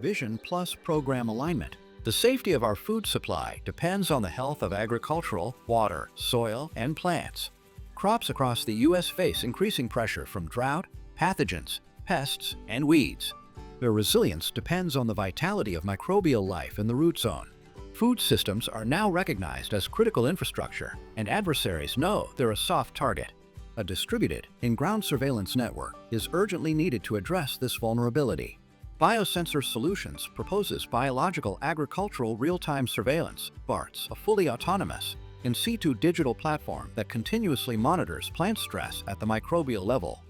vision plus program alignment. The safety of our food supply depends on the health of agricultural, water, soil, and plants. Crops across the U.S. face increasing pressure from drought, pathogens, pests, and weeds. Their resilience depends on the vitality of microbial life in the root zone. Food systems are now recognized as critical infrastructure, and adversaries know they're a soft target. A distributed, in-ground surveillance network is urgently needed to address this vulnerability. BioSensor Solutions proposes Biological Agricultural Real-Time Surveillance, BARTS, a fully autonomous, in situ digital platform that continuously monitors plant stress at the microbial level.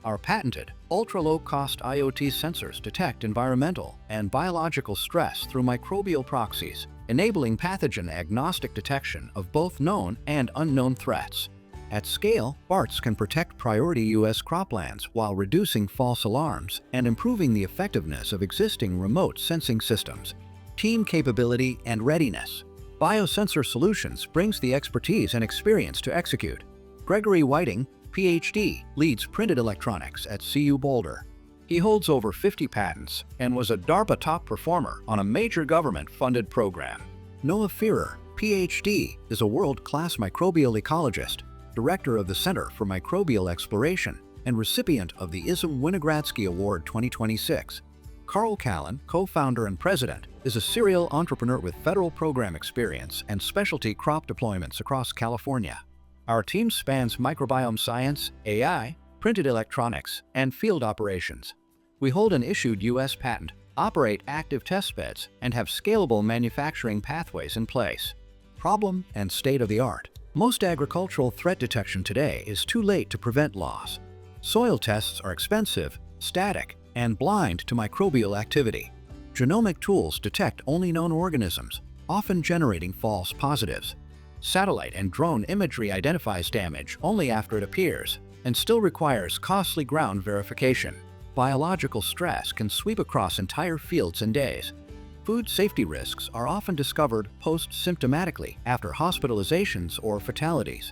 Our patented, ultra-low-cost IoT sensors detect environmental and biological stress through microbial proxies, enabling pathogen-agnostic detection of both known and unknown threats. At scale, BARTS can protect priority U.S. croplands while reducing false alarms and improving the effectiveness of existing remote sensing systems. Team capability and readiness. BioSensor Solutions brings the expertise and experience to execute. Gregory Whiting, Ph.D., leads printed electronics at CU Boulder. He holds over 50 patents and was a DARPA top performer on a major government-funded program. Noah Fearer, Ph.D., is a world-class microbial ecologist, director of the Center for Microbial Exploration, and recipient of the Isam Winogradsky Award 2026. Carl Callan, co-founder and president, is a serial entrepreneur with federal program experience and specialty crop deployments across California. Our team spans microbiome science, AI, printed electronics, and field operations. We hold an issued U.S. patent, operate active test beds, and have scalable manufacturing pathways in place. Problem and state of the art. Most agricultural threat detection today is too late to prevent loss. Soil tests are expensive, static, and blind to microbial activity. Genomic tools detect only known organisms, often generating false positives. Satellite and drone imagery identifies damage only after it appears, and still requires costly ground verification. Biological stress can sweep across entire fields in days. Food safety risks are often discovered post-symptomatically after hospitalizations or fatalities.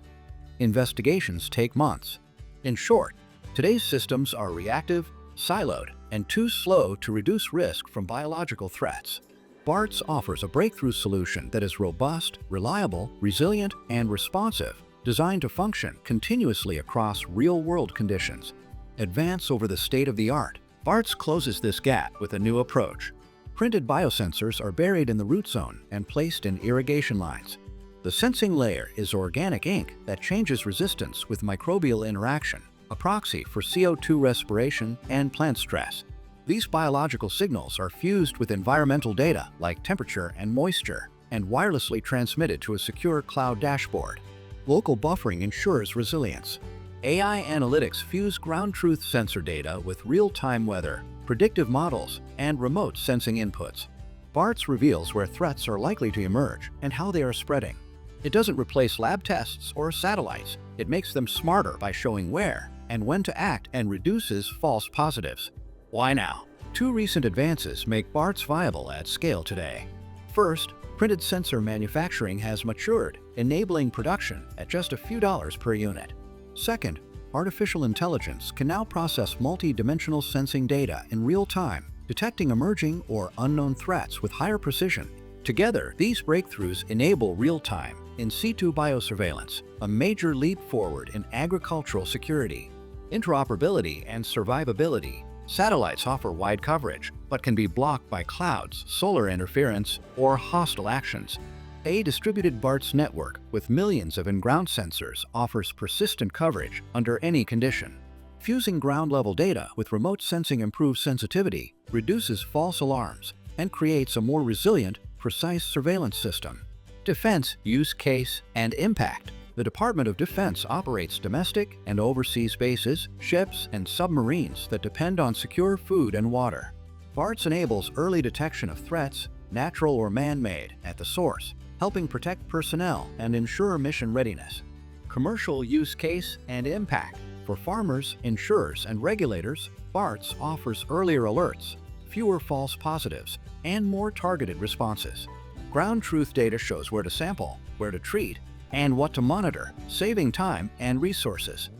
Investigations take months. In short, today's systems are reactive, siloed, and too slow to reduce risk from biological threats. BARTS offers a breakthrough solution that is robust, reliable, resilient, and responsive, designed to function continuously across real-world conditions. Advance over the state-of-the-art. BARTS closes this gap with a new approach. Printed biosensors are buried in the root zone and placed in irrigation lines. The sensing layer is organic ink that changes resistance with microbial interaction, a proxy for CO2 respiration and plant stress. These biological signals are fused with environmental data like temperature and moisture and wirelessly transmitted to a secure cloud dashboard. Local buffering ensures resilience. AI analytics fuse ground truth sensor data with real-time weather, predictive models, and remote sensing inputs. BARTS reveals where threats are likely to emerge and how they are spreading. It doesn't replace lab tests or satellites. It makes them smarter by showing where and when to act and reduces false positives. Why now? Two recent advances make BARTS viable at scale today. First, printed sensor manufacturing has matured, enabling production at just a few dollars per unit. Second, artificial intelligence can now process multi-dimensional sensing data in real time, detecting emerging or unknown threats with higher precision. Together, these breakthroughs enable real-time, in situ biosurveillance, a major leap forward in agricultural security. Interoperability and survivability. Satellites offer wide coverage, but can be blocked by clouds, solar interference, or hostile actions. A distributed BARTS network with millions of in-ground sensors offers persistent coverage under any condition. Fusing ground-level data with remote sensing improves sensitivity, reduces false alarms, and creates a more resilient, precise surveillance system. Defense, use case, and impact. The Department of Defense operates domestic and overseas bases, ships, and submarines that depend on secure food and water. BARTS enables early detection of threats, natural or man-made, at the source, helping protect personnel and ensure mission readiness. Commercial use case and impact. For farmers, insurers, and regulators, BARTS offers earlier alerts, fewer false positives, and more targeted responses. Ground truth data shows where to sample, where to treat, and what to monitor, saving time and resources.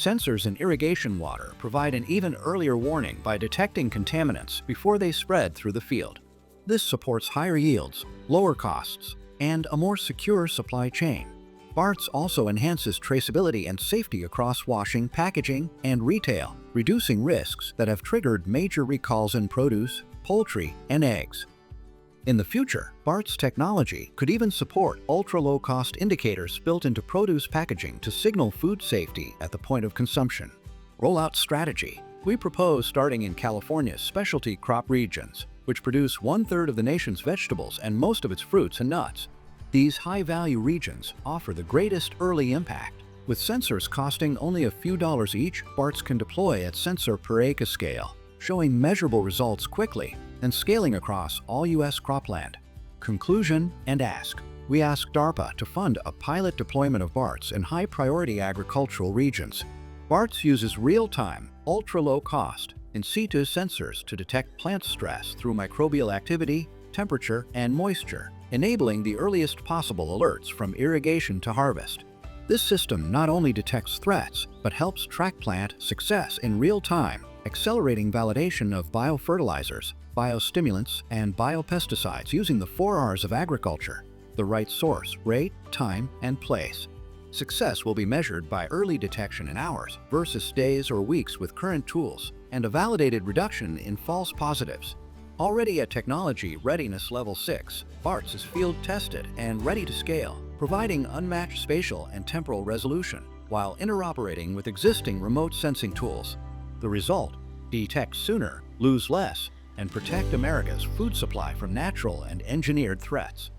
Sensors in irrigation water provide an even earlier warning by detecting contaminants before they spread through the field. This supports higher yields, lower costs, and a more secure supply chain. BARTS also enhances traceability and safety across washing, packaging, and retail, reducing risks that have triggered major recalls in produce, poultry, and eggs. In the future, BARTS technology could even support ultra-low-cost indicators built into produce packaging to signal food safety at the point of consumption. Rollout strategy. We propose starting in California's specialty crop regions, which produce 1/3 of the nation's vegetables and most of its fruits and nuts. These high-value regions offer the greatest early impact. With sensors costing only a few dollars each, BARTS can deploy at sensor per acre scale, showing measurable results quickly and scaling across all U.S. cropland. Conclusion and ask. We ask DARPA to fund a pilot deployment of BARTS in high-priority agricultural regions. BARTS uses real-time, ultra-low-cost, in situ sensors to detect plant stress through microbial activity, temperature, and moisture, enabling the earliest possible alerts from irrigation to harvest. This system not only detects threats, but helps track plant success in real time, accelerating validation of biofertilizers, biostimulants, and biopesticides using the 4 R's of agriculture: the right source, rate, time, and place. Success will be measured by early detection in hours versus days or weeks with current tools, and a validated reduction in false positives. Already at Technology Readiness Level 6, BARTS is field-tested and ready to scale, providing unmatched spatial and temporal resolution, while interoperating with existing remote sensing tools. The result? Detect sooner, lose less, and protect America's food supply from natural and engineered threats.